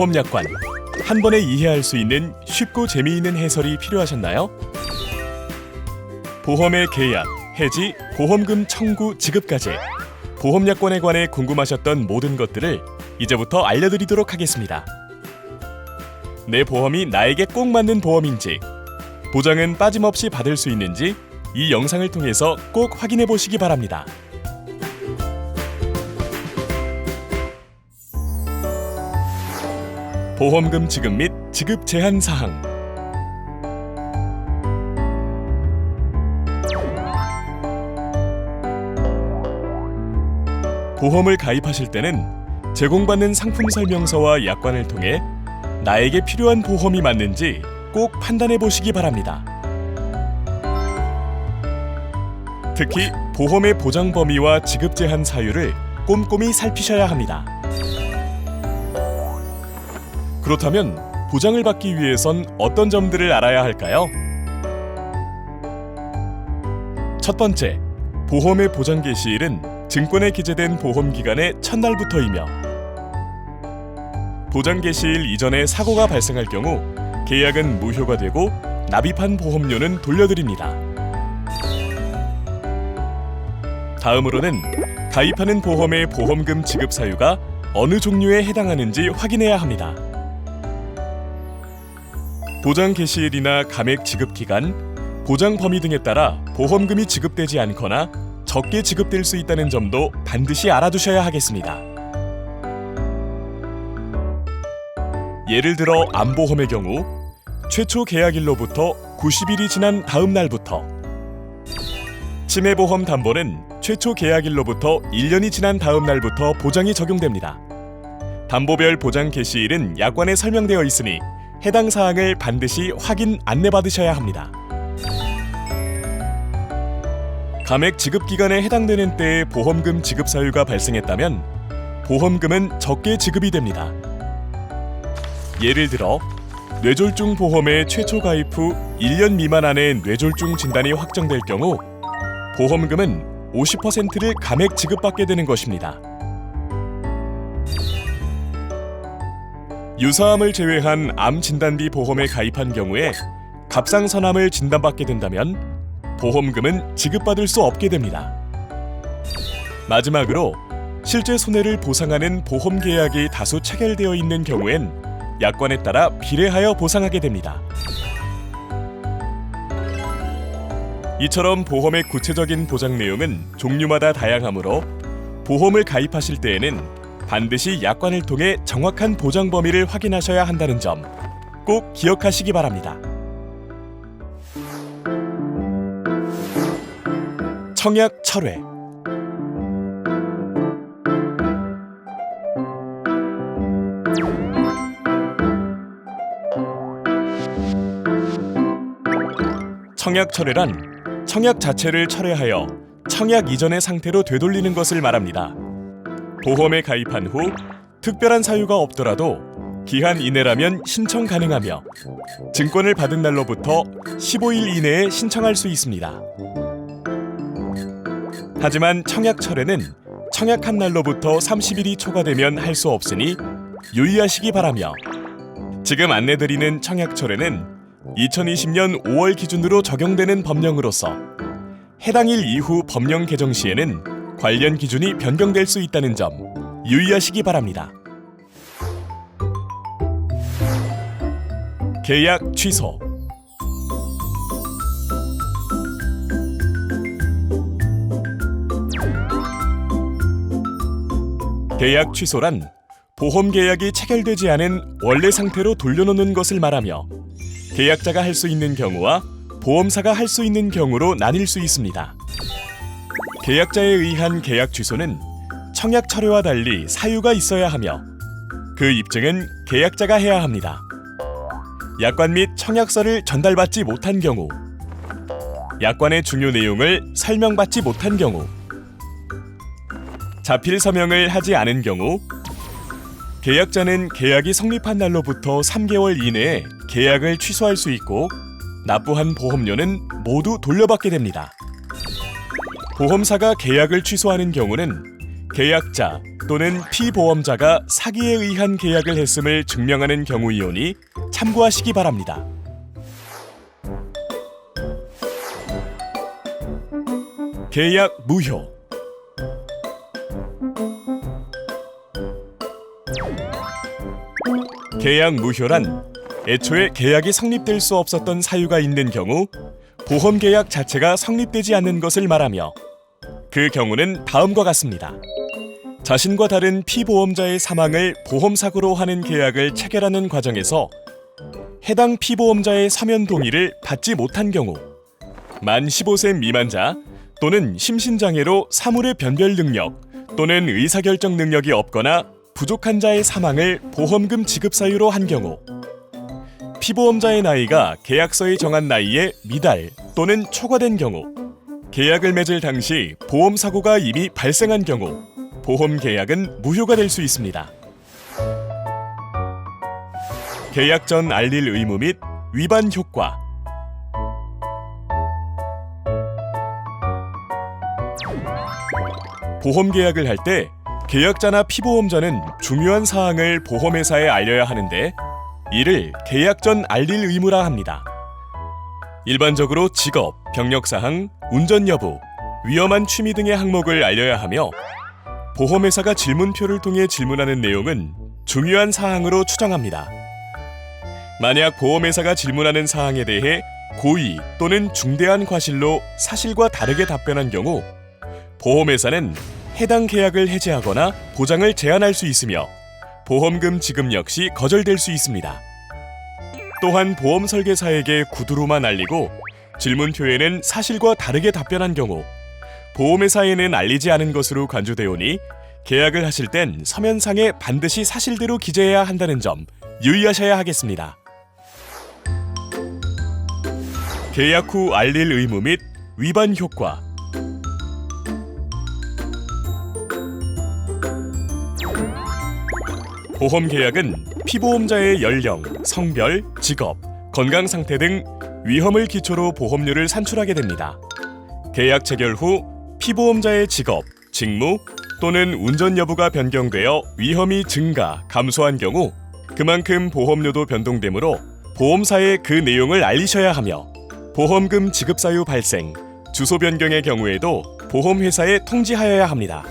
보험약관, 한 번에 이해할 수 있는 쉽고 재미있는 해설이 필요하셨나요? 보험의 계약, 해지, 보험금 청구, 지급까지 보험약관에 관해 궁금하셨던 모든 것들을 이제부터 알려드리도록 하겠습니다. 내 보험이 나에게 꼭 맞는 보험인지, 보장은 빠짐없이 받을 수 있는지 이 영상을 통해서 꼭 확인해 보시기 바랍니다. 보험금 지급 및 지급 제한 사항. 보험을 가입하실 때는 제공받는 상품 설명서와 약관을 통해 나에게 필요한 보험이 맞는지 꼭 판단해 보시기 바랍니다. 특히 보험의 보장 범위와 지급 제한 사유를 꼼꼼히 살피셔야 합니다. 그렇다면 보장을 받기 위해선 어떤 점들을 알아야 할까요? 첫 번째, 보험의 보장 개시일은 증권에 기재된 보험기간의 첫날부터이며, 보장 개시일 이전에 사고가 발생할 경우 계약은 무효가 되고 납입한 보험료는 돌려드립니다. 다음으로는 가입하는 보험의 보험금 지급 사유가 어느 종류에 해당하는지 확인해야 합니다. 보장 개시일이나 감액 지급 기간, 보장 범위 등에 따라 보험금이 지급되지 않거나 적게 지급될 수 있다는 점도 반드시 알아두셔야 하겠습니다. 예를 들어 암보험의 경우 최초 계약일로부터 90일이 지난 다음 날부터, 치매보험 담보는 최초 계약일로부터 1년이 지난 다음 날부터 보장이 적용됩니다. 담보별 보장 개시일은 약관에 설명되어 있으니 해당 사항을 반드시 확인 안내받으셔야 합니다. 감액 지급 기간에 해당되는 때에 보험금 지급 사유가 발생했다면 보험금은 적게 지급이 됩니다. 예를 들어 뇌졸중 보험의 최초 가입 후 1년 미만 안에 뇌졸중 진단이 확정될 경우 보험금은 50%를 감액 지급받게 되는 것입니다. 유사암을 제외한 암 진단비 보험에 가입한 경우에 갑상선암을 진단받게 된다면 보험금은 지급받을 수 없게 됩니다. 마지막으로 실제 손해를 보상하는 보험 계약이 다수 체결되어 있는 경우엔 약관에 따라 비례하여 보상하게 됩니다. 이처럼 보험의 구체적인 보장 내용은 종류마다 다양하므로 보험을 가입하실 때에는 반드시 약관을 통해 정확한 보장 범위를 확인하셔야 한다는 점 꼭 기억하시기 바랍니다. 청약 철회. 청약 철회란 청약 자체를 철회하여 청약 이전의 상태로 되돌리는 것을 말합니다. 보험에 가입한 후 특별한 사유가 없더라도 기한 이내라면 신청 가능하며 증권을 받은 날로부터 15일 이내에 신청할 수 있습니다. 하지만 청약 철회는 청약한 날로부터 30일이 초과되면 할 수 없으니 유의하시기 바라며, 지금 안내드리는 청약 철회는 2020년 5월 기준으로 적용되는 법령으로서 해당 일 이후 법령 개정 시에는 관련 기준이 변경될 수 있다는 점 유의하시기 바랍니다. 계약 취소. 계약 취소란 보험 계약이 체결되지 않은 원래 상태로 돌려놓는 것을 말하며 계약자가 할 수 있는 경우와 보험사가 할 수 있는 경우로 나뉠 수 있습니다. 계약자에 의한 계약 취소는 청약 철회와 달리 사유가 있어야 하며 그 입증은 계약자가 해야 합니다. 약관 및 청약서를 전달받지 못한 경우, 약관의 중요 내용을 설명받지 못한 경우, 자필 서명을 하지 않은 경우, 계약자는 계약이 성립한 날로부터 3개월 이내에 계약을 취소할 수 있고 납부한 보험료는 모두 돌려받게 됩니다. 보험사가 계약을 취소하는 경우는 계약자, 또는 피보험자가 사기에 의한 계약을 했음을 증명하는 경우이오니 참고하시기 바랍니다. 계약 무효. 계약 무효란 애초에 계약이 성립될 수 없었던 사유가 있는 경우 보험 계약 자체가 성립되지 않는 것을 말하며 그 경우는 다음과 같습니다. 자신과 다른 피보험자의 사망을 보험사고로 하는 계약을 체결하는 과정에서 해당 피보험자의 서면 동의를 받지 못한 경우, 만 15세 미만자 또는 심신장애로 사물의 변별 능력 또는 의사결정 능력이 없거나 부족한 자의 사망을 보험금 지급 사유로 한 경우, 피보험자의 나이가 계약서에 정한 나이에 미달 또는 초과된 경우, 계약을 맺을 당시 보험사고가 이미 발생한 경우 보험 계약은 무효가 될 수 있습니다. 계약 전 알릴 의무 및 위반 효과. 보험 계약을 할 때 계약자나 피보험자는 중요한 사항을 보험회사에 알려야 하는데 이를 계약 전 알릴 의무라 합니다. 일반적으로 직업, 병력사항, 운전 여부, 위험한 취미 등의 항목을 알려야 하며 보험회사가 질문표를 통해 질문하는 내용은 중요한 사항으로 추정합니다. 만약 보험회사가 질문하는 사항에 대해 고의 또는 중대한 과실로 사실과 다르게 답변한 경우 보험회사는 해당 계약을 해지하거나 보장을 제한할 수 있으며 보험금 지급 역시 거절될 수 있습니다. 또한 보험 설계사에게 구두로만 알리고 질문표에는 사실과 다르게 답변한 경우 보험회사에는 알리지 않은 것으로 간주되오니 계약을 하실 땐 서면상에 반드시 사실대로 기재해야 한다는 점 유의하셔야 하겠습니다. 계약 후 알릴 의무 및 위반 효과. 보험 계약은 피보험자의 연령, 성별, 직업, 건강 상태 등 위험을 기초로 보험료를 산출하게 됩니다. 계약 체결 후 피보험자의 직업, 직무 또는 운전 여부가 변경되어 위험이 증가, 감소한 경우 그만큼 보험료도 변동되므로 보험사에 그 내용을 알리셔야 하며 보험금 지급 사유 발생, 주소 변경의 경우에도 보험회사에 통지하여야 합니다.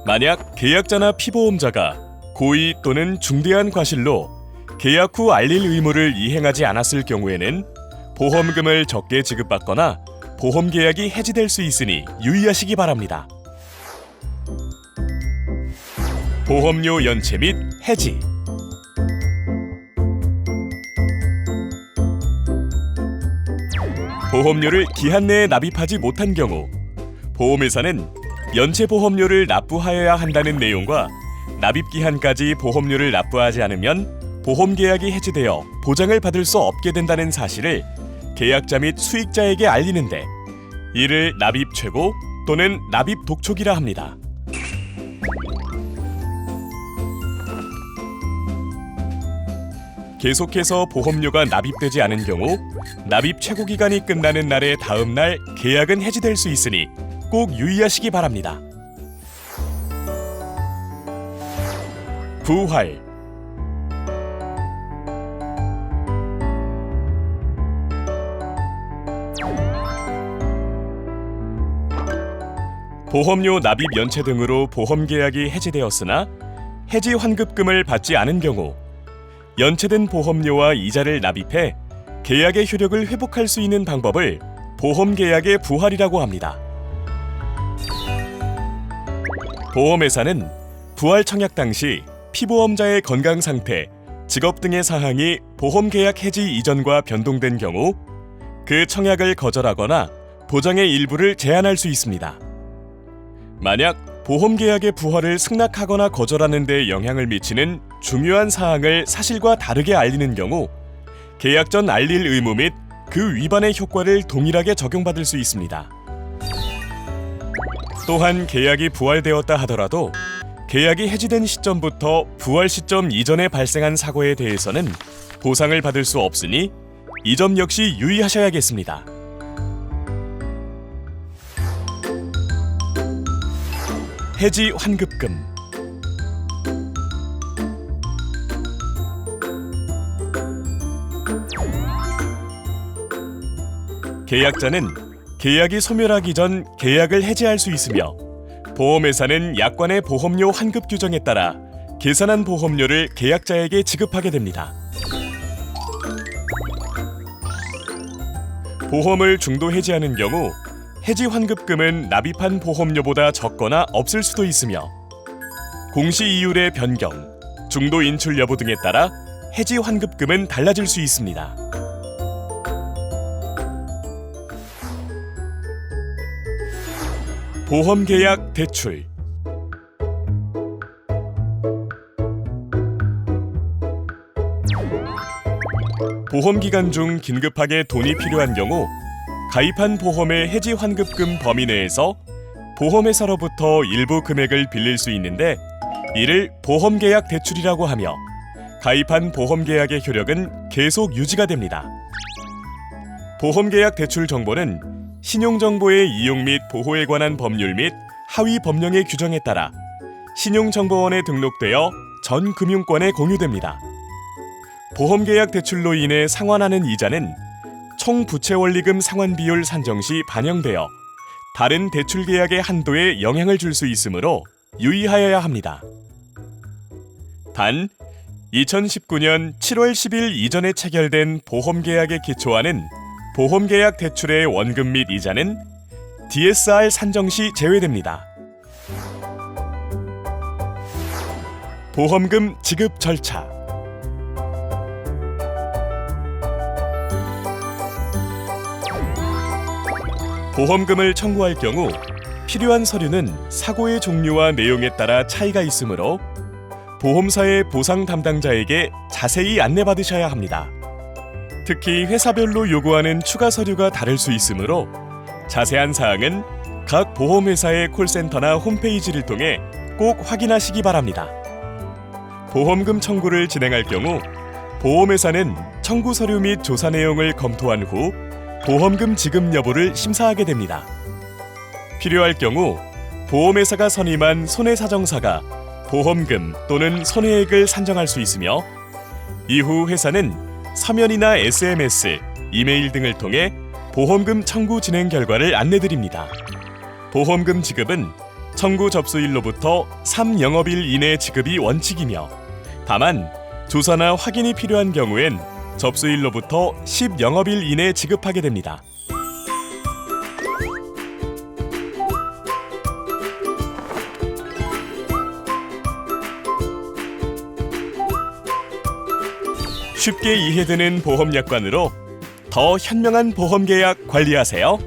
만약 계약자나 피보험자가 고의 또는 중대한 과실로 계약 후 알릴 의무를 이행하지 않았을 경우에는 보험금을 적게 지급받거나 보험 계약이 해지될 수 있으니 유의하시기 바랍니다. 보험료 연체 및 해지. 보험료를 기한 내에 납입하지 못한 경우 보험회사는 연체 보험료를 납부하여야 한다는 내용과 납입기한까지 보험료를 납부하지 않으면 보험계약이 해지되어 보장을 받을 수 없게 된다는 사실을 계약자 및 수익자에게 알리는데 이를 납입 최고 또는 납입 독촉이라 합니다. 계속해서 보험료가 납입되지 않은 경우 납입 최고 기간이 끝나는 날의 다음 날 계약은 해지될 수 있으니 꼭 유의하시기 바랍니다. 부활. 보험료 납입 연체 등으로 보험 계약이 해지되었으나 해지 환급금을 받지 않은 경우 연체된 보험료와 이자를 납입해 계약의 효력을 회복할 수 있는 방법을 보험 계약의 부활이라고 합니다. 보험회사는 부활 청약 당시 피보험자의 건강 상태, 직업 등의 사항이 보험 계약 해지 이전과 변동된 경우 그 청약을 거절하거나 보장의 일부를 제한할 수 있습니다. 만약 보험 계약의 부활을 승낙하거나 거절하는 데 영향을 미치는 중요한 사항을 사실과 다르게 알리는 경우 계약 전 알릴 의무 및 그 위반의 효과를 동일하게 적용받을 수 있습니다. 또한 계약이 부활되었다 하더라도 계약이 해지된 시점부터 부활 시점 이전에 발생한 사고에 대해서는 보상을 받을 수 없으니 이 점 역시 유의하셔야겠습니다. 해지 환급금. 계약자는 계약이 소멸하기 전 계약을 해지할 수 있으며 보험회사는 약관의 보험료 환급 규정에 따라 계산한 보험료를 계약자에게 지급하게 됩니다. 보험을 중도 해지하는 경우 해지 환급금은 납입한 보험료보다 적거나 없을 수도 있으며 공시 이율의 변경, 중도 인출 여부 등에 따라 해지 환급금은 달라질 수 있습니다. 보험계약 대출. 보험기간 중 긴급하게 돈이 필요한 경우 가입한 보험의 해지 환급금 범위 내에서 보험회사로부터 일부 금액을 빌릴 수 있는데 이를 보험계약 대출이라고 하며 가입한 보험계약의 효력은 계속 유지가 됩니다. 보험계약 대출 정보는 신용정보의 이용 및 보호에 관한 법률 및 하위 법령의 규정에 따라 신용정보원에 등록되어 전 금융권에 공유됩니다. 보험계약 대출로 인해 상환하는 이자는 총 부채원리금 상환 비율 산정 시 반영되어 다른 대출 계약의 한도에 영향을 줄 수 있으므로 유의하여야 합니다. 단, 2019년 7월 10일 이전에 체결된 보험계약에 기초하는 보험계약 대출의 원금 및 이자는 DSR 산정 시 제외됩니다. 보험금 지급 절차. 보험금을 청구할 경우 필요한 서류는 사고의 종류와 내용에 따라 차이가 있으므로 보험사의 보상 담당자에게 자세히 안내받으셔야 합니다. 특히 회사별로 요구하는 추가 서류가 다를 수 있으므로 자세한 사항은 각 보험회사의 콜센터나 홈페이지를 통해 꼭 확인하시기 바랍니다. 보험금 청구를 진행할 경우 보험회사는 청구 서류 및 조사 내용을 검토한 후 보험금 지급 여부를 심사하게 됩니다. 필요할 경우 보험회사가 선임한 손해사정사가 보험금 또는 손해액을 산정할 수 있으며 이후 회사는 서면이나 SMS, 이메일 등을 통해 보험금 청구 진행 결과를 안내드립니다. 보험금 지급은 청구 접수일로부터 3영업일 이내 지급이 원칙이며 다만 조사나 확인이 필요한 경우엔 접수일로부터 10영업일 이내 지급하게 됩니다. 쉽게 이해되는 보험약관으로 더 현명한 보험계약 관리하세요.